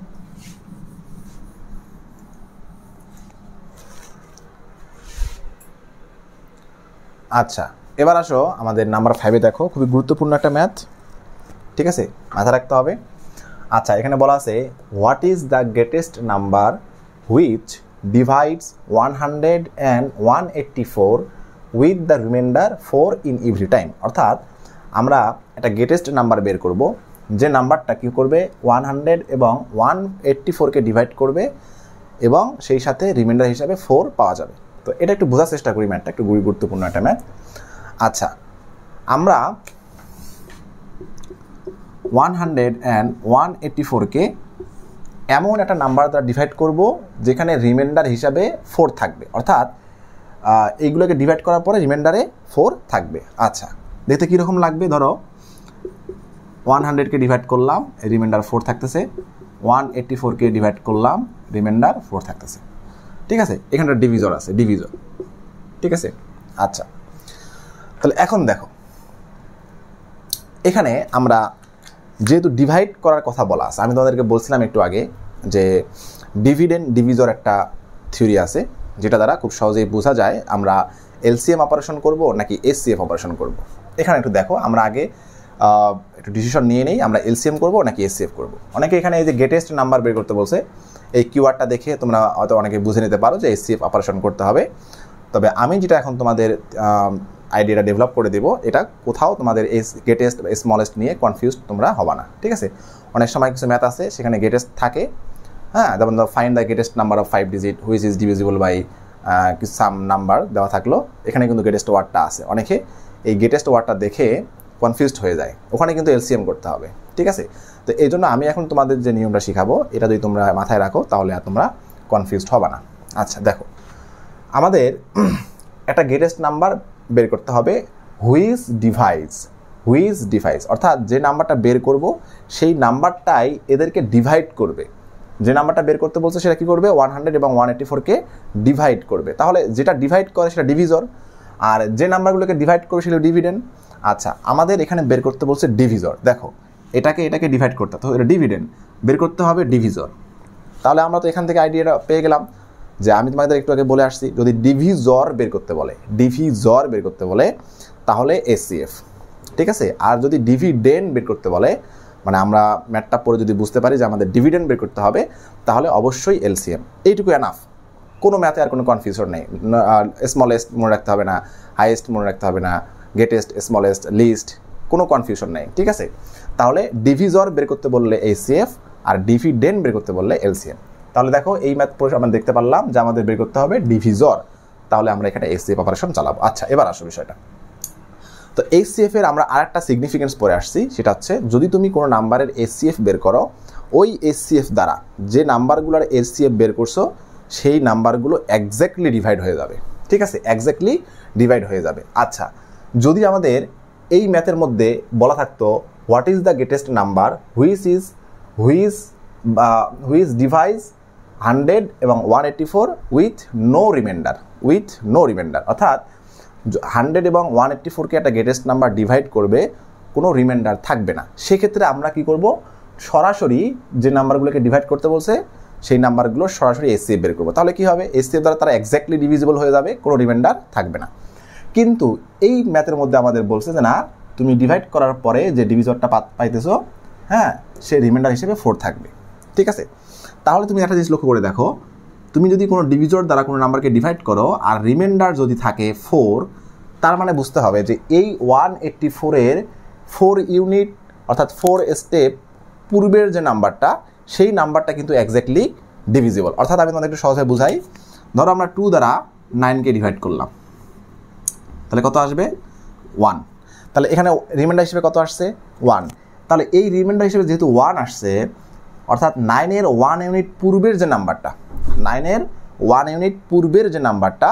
আচ্ছা এবার আসো আমাদের নাম্বার 5-এ। দেখো খুবই গুরুত্বপূর্ণ একটা ম্যাথ। ঠিক আছে, মাথায় রাখতে হবে। আচ্ছা, এখানে বলা আছে what is the greatest number which divides 184 with the reminder 4 in every time. অর্থাৎ আমরা একটা গ্রেটেস্ট নাম্বার বের করব, যে নাম্বারটা কী করবে 100 এবং 184কে ডিভাইড করবে এবং সেই সাথে রিমাইন্ডার হিসাবে 4 পাওয়া যাবে। তো এটা একটু বোঝার চেষ্টা করি, ম্যাথটা একটু গুরুত্বপূর্ণ একটা ম্যাথ। আচ্ছা, আমরা 100 and 184কে এমন একটা নাম্বার দ্বারা ডিভাইড করব যেখানে রিমাইন্ডার হিসাবে 4 থাকবে, অর্থাৎ এইগুলোকে ডিভাইড করার পরে রিমাইন্ডারে 4 থাকবে। আচ্ছা, দেখতে কীরকম লাগবে? ধরো 100কে ডিভাইড করলাম, রিমাইন্ডার 4 থাকতেছে, 184কে ডিভাইড করলাম, রিমাইন্ডার 4 থাকতেছে। ঠিক আছে, এখানটা ডিভিজর আছে, ডিভিজর। ঠিক আছে, আচ্ছা তাহলে এখন দেখো এখানে আমরা যেহেতু ডিভাইড করার কথা বলা আছে, আমি তোমাদেরকে বলছিলাম একটু আগে যে ডিভিডেন্ড ডিভিজর একটা থিওরি আছে যেটা দ্বারা খুব সহজেই বোঝা যায় আমরা এলসিএম অপারেশন করব নাকি এসসিএফ অপারেশন করব। এখানে একটু দেখো, আমরা আগে একটু ডিসিশন নিয়ে নেই আমরা এলসিএম করব নাকি এসসিএফ করব। অনেকে এখানে এই যে গ্রেটেস্ট নাম্বার বের করতে বলছে, এই কিওয়ার্ডটা দেখে তোমরা হয়তো অনেকে বুঝে নিতে পারো যে এসসিএফ অপারেশন করতে হবে। তবে আমি যেটা এখন তোমাদের আইডিয়াটা ডেভেলপ করে দেবো, এটা কোথাও তোমাদের গ্রেটেস্ট বা স্মলেস্ট নিয়ে কনফিউজড তোমরা হবা না। ঠিক আছে, অনেক সময় কিছু ম্যাথ আছে সেখানে গ্রেটেস্ট থাকে, হ্যাঁ, যেমন find the greatest number of 5 digit which is divisible by কিছু সাম নাম্বার দেওয়া থাকলো, এখানে কিন্তু গ্রেটেস্ট ওয়ার্ডটা আছে। অনেকে এই গ্রেটেস্ট ওয়ার্ডটা দেখে কনফিউজড হয়ে যায়, ওখানে কিন্তু এলসিএম করতে হবে। ঠিক আছে, তো এই জন্য আমি এখন তোমাদের যে নিয়মটা শিখাবো এটা যদি তোমরা মাথায় রাখো তাহলে আর তোমরা কনফিউজড হবা না। আচ্ছা দেখো, আমাদের একটা গ্রেটেস্ট নাম্বার বের করতে হবে হুইচ ডিভাইস, অর্থাৎ যে নাম্বারটা বের করব সেই নাম্বারটাই এদেরকে ডিভাইড করবে। যে নাম্বারটা বের করতে বলছে সেটা কি করবে? 100 এবং 184কে ডিভাইড করবে। তাহলে যেটা ডিভাইড করে সেটা ডিভিজর, আর যে নাম্বারগুলোকে ডিভাইড করে সেটা ডিভিডেন্ড। আচ্ছা, আমাদের এখানে বের করতে বলছে ডিভিজর। দেখো এটাকে ডিভাইড করতে, তো এটা ডিভিডেন্ড, বের করতে হবে ডিভিজর। তাহলে আমরা তো এখান থেকে আইডিয়াটা পেয়ে গেলাম যে আমি তোমাদের একটু আগে বলে আসছি, যদি ডিভিজর বের করতে বলে তাহলে এসসিএফ। ঠিক আছে, আর যদি ডিভিডেন্ড বের করতে বলে, মানে আমরা ম্যাথটা পরে যদি বুঝতে পারি যে আমাদের ডিভিডেন্ড বের করতে হবে, তাহলে অবশ্যই এলসিএম। এইটুকু এনাফ, কোনো ম্যাথে আর কোনো কনফিউশন নেই। স্মলেস্ট মনে রাখতে হবে না, হাইয়েস্ট মনে রাখতে হবে না, গ্রেটেস্ট, স্মলেস্ট, লিস্ট, কোনো কনফিউশন নেই। ঠিক আছে, তাহলে ডিভিজর বের করতে বললে এসসিএফ আর ডিভিডেন্ড বের করতে বললে এলসিএম। তাহলে দেখো এই ম্যাথ পড়ে আমরা দেখতে পারলাম যে আমাদের বের করতে হবে ডিভিজর, তাহলে আমরা এখানে এসসিএফ অপারেশন চালাবো। আচ্ছা, এবার আসো বিষয়টা। তো এসসিএফ এর আমরা আরেকটা সিগনিফিকেন্স পরে আসছি, সেটা হচ্ছে যদি তুমি কোনো নাম্বারের এসসিএফ বের করো, ওই এসসিএফ দ্বারা যে নাম্বারগুলোর এসসিএফ বের করছো সেই নাম্বারগুলো এক্স্যাক্টলি ডিভাইড হয়ে যাবে। ঠিক আছে, এক্স্যাক্টলি ডিভাইড হয়ে যাবে। আচ্ছা, যদি আমাদের এই ম্যাথের মধ্যে বলা থাকতো what is the greatest number which device 100 এবং 184 উইথ নো রিমাইন্ডার, অর্থাৎ 100 এবং 184কে একটা গ্রেটেস্ট নাম্বার ডিভাইড করবে, কোনো রিমাইন্ডার থাকবে না। সেক্ষেত্রে আমরা কি করব? সরাসরি যে নাম্বারগুলোকে ডিভাইড করতে বলছে সেই নাম্বারগুলো সরাসরি এসসিএফ বের করবো। তাহলে কি হবে? এসসিএফ দ্বারা তারা এক্স্যাক্টলি ডিভিজিবল হয়ে যাবে, কোনো রিমাইন্ডার থাকবে না। কিন্তু এই ম্যাথের মধ্যে আমাদের বলছে যে না, তুমি ডিভাইড করার পরে যে ডিভিজরটা পাইতেছো, হ্যাঁ, সে রিমাইন্ডার হিসেবে 4 থাকবে। ঠিক আছে, তাহলে তুমি একটা জিনিস লক্ষ্য করে দেখো, তুমি যদি কোনো ডিভিজর দ্বারা কোনো নাম্বারকে ডিভাইড করো আর রিমাইন্ডার যদি থাকে 4, তার মানে বুঝতে হবে যে এই 184-এর 4 ইউনিট অর্থাৎ 4 স্টেপ পূর্বের যে নাম্বারটা, সেই নাম্বারটা কিন্তু এক্স্যাক্টলি ডিভিজিবল। অর্থাৎ আমি তোমাদের একটু সহজে বুঝাই, ধরো আমরা 2 দ্বারা 9কে ডিভাইড করলাম, তাহলে কত আসবে? 1। তাহলে এখানে রিমাইন্ডার হিসেবে কত আসছে? 1। তাহলে এই রিমাইন্ডার হিসেবে যেহেতু 1 আসছে, অর্থাৎ 9-এর 1 ইউনিট পূর্বের যে নাম্বারটা, 9-এর 1 ইউনিট পূর্বের যে নাম্বারটা,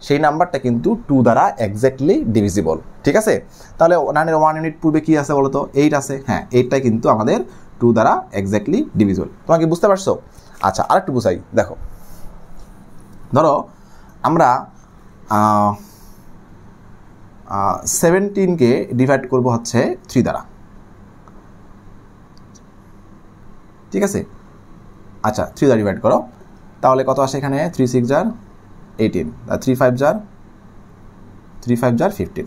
সেই নাম্বারটা কিন্তু 2 দ্বারা এক্স্যাক্টলি ডিভিজিবল। ঠিক আছে, তাহলে 9-এর 1 ইউনিট পূর্বে কি আছে বলো তো? 8 আছে। হ্যাঁ, 8টাই কিন্তু আমাদের 2 দ্বারা এক্স্যাক্টলি ডিভিজিবল। তোমাকে বুঝতে পারছো? আচ্ছা, আরেকটু বুঝাই। দেখো, ধরো আমরা 17কে ডিভাইড করব হচ্ছে 3 দ্বারা। ঠিক আছে, আচ্ছা 3 দ্বারা ডিভাইড করো, তাহলে কত আসে এখানে? 3 6 jar 18, 3 5 jar 15।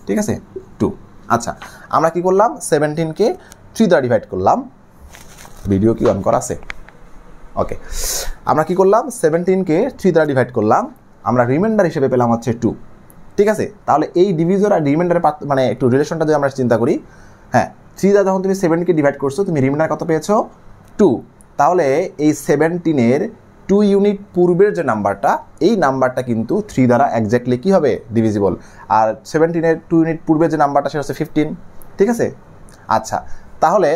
ঠিক আছে, 2। আচ্ছা, আমরা কি করলাম? 17কে 3 দ্বারা ডিভাইড করলাম। ভিডিও কি অন করা আছে? ওকে, আমরা কি করলাম? 17কে 3 দ্বারা ডিভাইড করলাম, আমরা রিমাইন্ডার হিসেবে পেলাম হচ্ছে 2। ঠিক আছে, তাহলে এই ডিভিজর আর রিমাইন্ডারের মানে একটু রিলেশনটা যদি আমরা চিন্তা করি, হ্যাঁ, 3 দ্বারা যখন তুমি 7কে ডিভাইড করছো, তুমি রিমাইন্ডার কত পেয়েছো? 2। তাহলে এই 17-এর 2 ইউনিট পূর্বের যে নাম্বারটা, এই নাম্বারটা কিন্তু 3 দ্বারা এক্স্যাক্টলি কী হবে? ডিভিজিবল। আর 17-এর 2 ইউনিট পূর্বের যে নাম্বারটা সেটা হচ্ছে 15। ঠিক আছে, আচ্ছা, তাহলে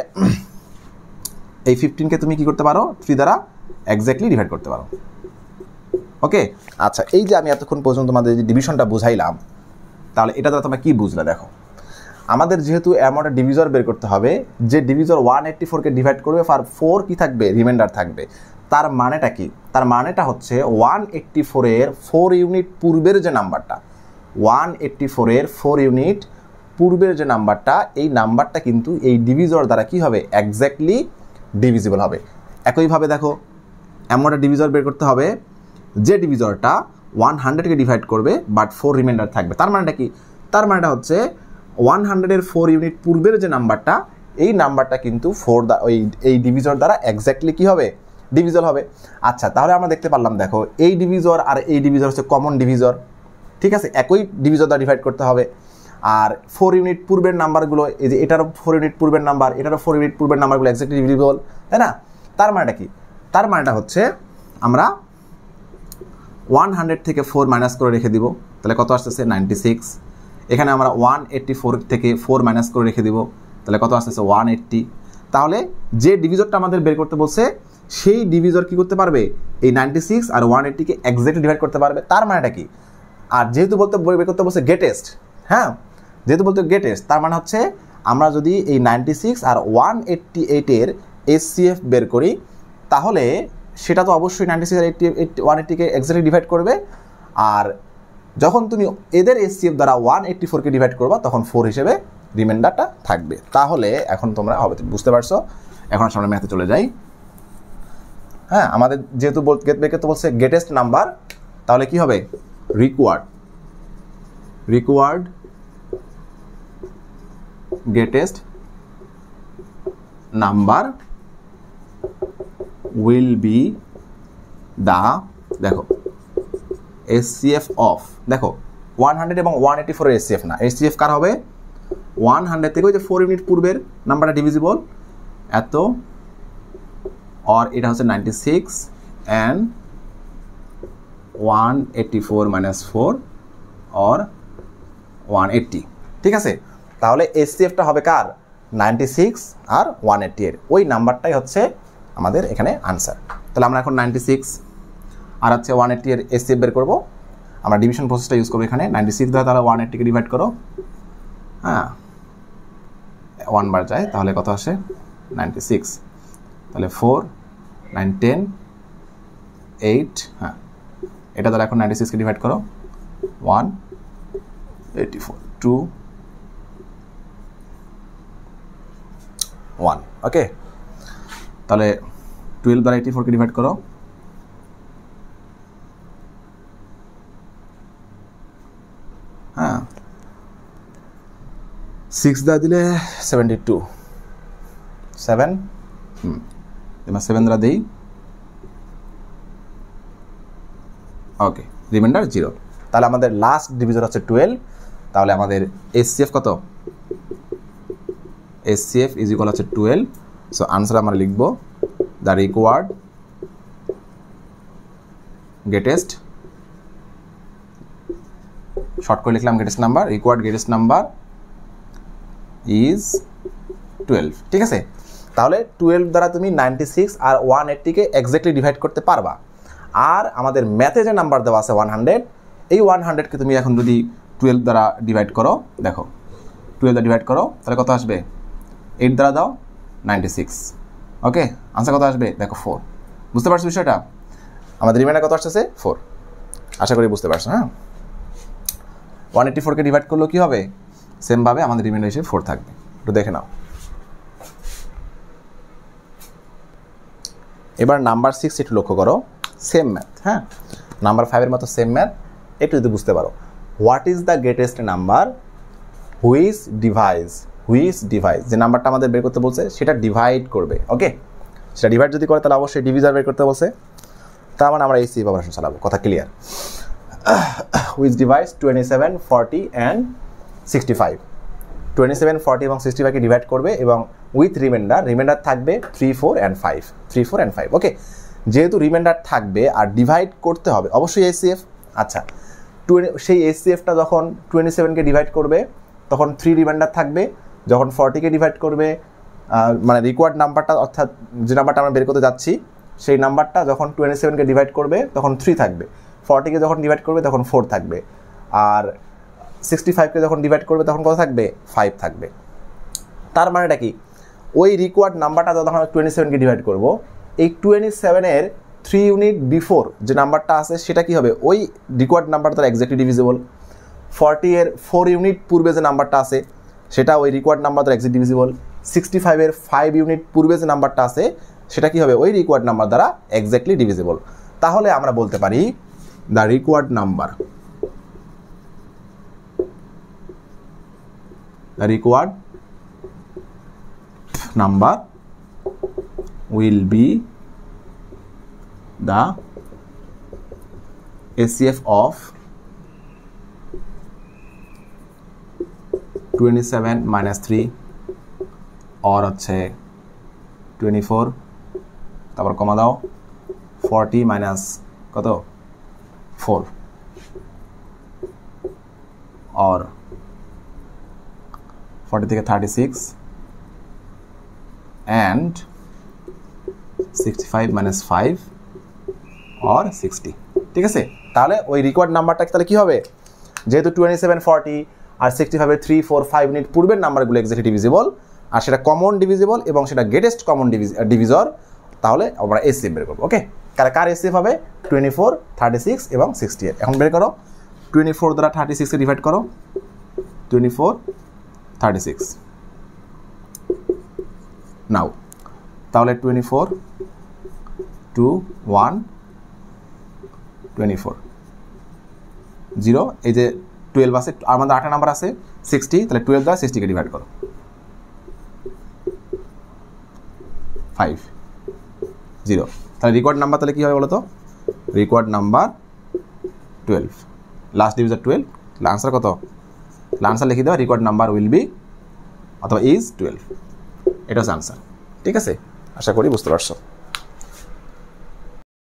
এই 15কে তুমি কি করতে পারো 3 দ্বারা এক্স্যাক্টলি ডিভাইড করতে পারো। ওকে, আচ্ছা এই যে আমি এতক্ষণ পর্যন্ত তোমাদের যে ডিভিশনটা বুঝাইলাম, তাহলে এটা দ্বারা তোমরা কি বুঝলে দেখো, আমাদের যেহেতু এমন একটা ডিভিজর বের করতে হবে যে ডিভিজর 184কে ডিভাইড করবে, আর 4 কি থাকবে, রিমাইন্ডার থাকবে। তার মানেটা কি? তার মানেটা হচ্ছে 184 এর 4 ইউনিট পূর্বের যে নাম্বারটা, 184 এর 4 ইউনিট পূর্বের যে নাম্বারটা, এই নাম্বারটা কিন্তু এই ডিভিজর দ্বারা কি হবে, এক্স্যাক্টলি ডিভিজিবল হবে। একইভাবে দেখো এমন একটা ডিভিজর বের করতে হবে যে ডিভিজরটা 100কে ডিভাইড করবে বাট 4 রিমাইন্ডার থাকবে। তার মানেটা কি? তার মানেটা হচ্ছে 100 এর 4 ইউনিট পূর্বের যে নাম্বারটা, এই নাম্বারটা কিন্তু 4 এই ডিভিজর দ্বারা এক্স্যাক্টলি কি হবে, ডিভিজল হবে। আচ্ছা তাহলে আমরা দেখতে পারলাম দেখো এই ডিভিজর আর এই ডিভিজর হচ্ছে কমন ডিভিজর, ঠিক আছে, একই ডিভিজর দ্বারা ডিভাইড করতে হবে। আর 4 ইউনিট পূর্বের নাম্বারগুলো, এই যে এটারও 4 ইউনিট পূর্বের নাম্বার, এটারও 4 ইউনিট পূর্বের নাম্বারগুলো এক্স্যাক্টলি ডিভিজিবল, তাই না? তার মানেটা কি? তার মানেটা হচ্ছে আমরা 100 থেকে 4 মাইনাস করে রেখে দিব, তাহলে কত আসতেছে 96। এখানে আমরা 184 থেকে 4 মাইনাস করে রেখে দিব, তাহলে কত আসতেছে 180। তাহলে যে ডিভিজরটা আমাদের বের করতে বলছে সেই ডিভিজর কি করতে পারবে, এই 96 আর 180কে এক্স্যাক্টলি ডিভাইড করতে পারবে। তার মানেটা কি? আর যেহেতু বের করতে বলছে গ্রেটেস্ট, হ্যাঁ যেহেতু বলতে গ্রেটেস্ট, তার মানে হচ্ছে আমরা যদি এই 96 আর 188 এর এসসিএফ বের করি, তাহলে সেটা তো অবশ্যই 96 আর 180কে এক্স্যাক্টলি ডিভাইড করবে। আর যখন তুমি এদের এসসিএফ দ্বারা 184কে ডিভাইড করবা, তখন 4 হিসেবে রিমাইন্ডারটা থাকবে। তাহলে এখন তোমরা হবে বুঝতে পারছো। এখন আমরা ম্যাথে চলে যাই। হ্যাঁ, আমাদের যেহেতু বের বলছে গ্রেটেস্ট নাম্বার, তাহলে কি হবে, required greatest number will be the, দেখো এসসিএফ অফ, দেখো 100 এবং 184 এর এসসিএফ না, এসসিএফ কার হবে 100 থেকে ওই যে 4 ইউনিট পূর্বের নাম্বারটা ডিভিজিবল এত, আর এটা হচ্ছে 96 and 184 minus 4 or 180, ঠিক আছে। তাহলে এসসিএফটা হবে কার, 96 আর 180 এর, ওই নাম্বারটাই হচ্ছে আমাদের এখানে আনসার। তাহলে আমরা এখন 96 আর হচ্ছে 180 এর এসসিএফ বের করবো। আমরা ডিভিশন প্রসেসটা ইউজ করবো এখানে। 96 দ্বারা তাহলে 180কে ডিভাইড করো, হ্যাঁ 1 বার যায়, তাহলে কত আসে 96, তাহলে 4 9 10 8, হ্যাঁ এটা দ্বারা এখন 96কে ডিভাইড করো, 184 2 1, ওকে। তাহলে 12 দ্বারা 84কে ডিভাইড করো, হ্যাঁ 6 দ্বারা দিলে 72 7, এবার 7 দ্বারা দিই, ওকে রিমাইন্ডার 0। তাহলে আমাদের লাস্ট ডিভিজর হচ্ছে 12। তাহলে আমাদের এসসিএফ কত, এসসিএফ ইজ ইকুয়াল হচ্ছে 12। সো আনসার আমরা লিখবো দ্য রিকোয়ার্ড গ্রেটেস্ট, শর্ট করে লিখলাম greatest number, required greatest number is 12, ঠিক আছে। তাহলে 12 দ্বারা তুমি 96 আর 180কে এক্স্যাক্টলি ডিভাইড করতে পারবা। আর আমাদের ম্যাথে যে নাম্বার দেওয়া আছে 100, এই 100কে তুমি এখন যদি 12 দ্বারা ডিভাইড করো, দেখো 12 দ্বারা ডিভাইড করো, তাহলে কত আসবে, 8 দ্বারা দাও 96, ওকে আনসার কত আসবে দেখো 4। বুঝতে পারছো বিষয়টা? আমাদের রিমাইন্ডার কত আসছে 4, আশা করি বুঝতে পারছো। হ্যাঁ 184কে ডিভাইড করলেও কি হবে, সেমভাবে আমাদের রিমাইন্ডার হিসেবে 4 থাকবে। একটু দেখে নাও। এবার নাম্বার 6 একটু লক্ষ্য করো, সেম ম্যাথ, হ্যাঁ নাম্বার 5 এর মতো সেম ম্যাথ, একটু যদি বুঝতে পারো। What is the greatest number which device, যে নাম্বারটা আমাদের বের করতে বলছে সেটা ডিভাইড করবে, ওকে সেটা ডিভাইড যদি করে তাহলে অবশ্যই ডিভিজার বের করতে বলছে, তার মানে আমরা এই সি অপারেশন চালাবো, কথা ক্লিয়ার। হুইচ ডিভাইস 27 40 and 65, 27 40 এবং 65কে ডিভাইড করবে এবং উইথ রিমাইন্ডার থাকবে 3 4 and 5, ওকে। যেহেতু রিমাইন্ডার থাকবে আর ডিভাইড করতে হবে অবশ্যই এসসিএফ। আচ্ছা সেই এসসিএফটা যখন 27কে ডিভাইড করবে তখন 3 রিমাইন্ডার থাকবে, যখন 40কে ডিভাইড করবে মানে রিকোয়ার্ড নাম্বারটা অর্থাৎ যে নাম্বারটা আমরা বের করতে যাচ্ছি সেই নাম্বারটা যখন 27কে ডিভাইড করবে তখন 3 থাকবে, 40কে যখন ডিভাইড করবে তখন 4 থাকবে, আর 65কে যখন ডিভাইড করবে তখন কত থাকবে 5 থাকবে। তার মানেটা কি, ওই রিকোয়ার্ড নাম্বারটা যখন আমরা 27কে ডিভাইড করব, এই 27-এর 3 ইউনিট বিফোর যে নাম্বারটা আছে সেটা কি হবে, ওই রিকোয়ার্ড নাম্বারটা তার এক্স্যাক্টলি ডিভিজিবল। 40-এর 4 ইউনিট পূর্বে যে নাম্বারটা আছে সেটা ওই রিকোয়ার্ড নাম্বার দ্বারা এক্স্যাক্টলি ডিভিজিবল। 65-এর 5 ইউনিট পূর্বে যে নাম্বারটা আছে সেটা কি হবে, ওই রিকোয়ার্ড নাম্বার দ্বারা এক্স্যাক্টলি ডিভিজিবল। তাহলে আমরা বলতে পারি the required number will be the HCF of 27 minus 3 or হচ্ছে 24, তারপর কমা দাও 40 মাইনাস কত 4 or 40 থেকে 36 and 65 minus 5 or 60। ঠিক আছে, তাহলে ওই রিকোয়ার্ড নাম্বারটা তাহলে কি হবে, যেহেতু 27, 40 আর 65-এর 3, 4, 5 ইউনিট পূর্বের নাম্বারগুলো এক্স্যাক্টলি ডিভিজিবল আর সেটা কমন ডিভিজিবল এবং সেটা গ্রেটেস্ট কমন ডিভিজর, তাহলে আমরা এসসিএফ বের করবো। ওকে, তাহলে কার এসসিএফ হবে 24, 36 এবং 68। এখন বের করো 24 দ্বারা 36-কে ডিভাইড করো, 24, 36 নাও, তাহলে 24 2 1 24 0, এই যে 12 আছে আমাদের 8 নাম্বার আছে 60, তাহলে 12 দ্বারা 60-কে ডিভাইড করো 5 0, তাহলে রিকোয়ার্ড নাম্বার তাহলে কী হবে বলো তো, রিকোয়ার্ড নাম্বার 12, লাস্ট ডিভিজার 12, আনসার কত, আনসার লিখে দেওয়া রিকোয়ার্ড নাম্বার উইল বি অথবা ইজ 12, এটা হচ্ছে আনসার। ঠিক আছে, আশা করি বুঝতে পারছো।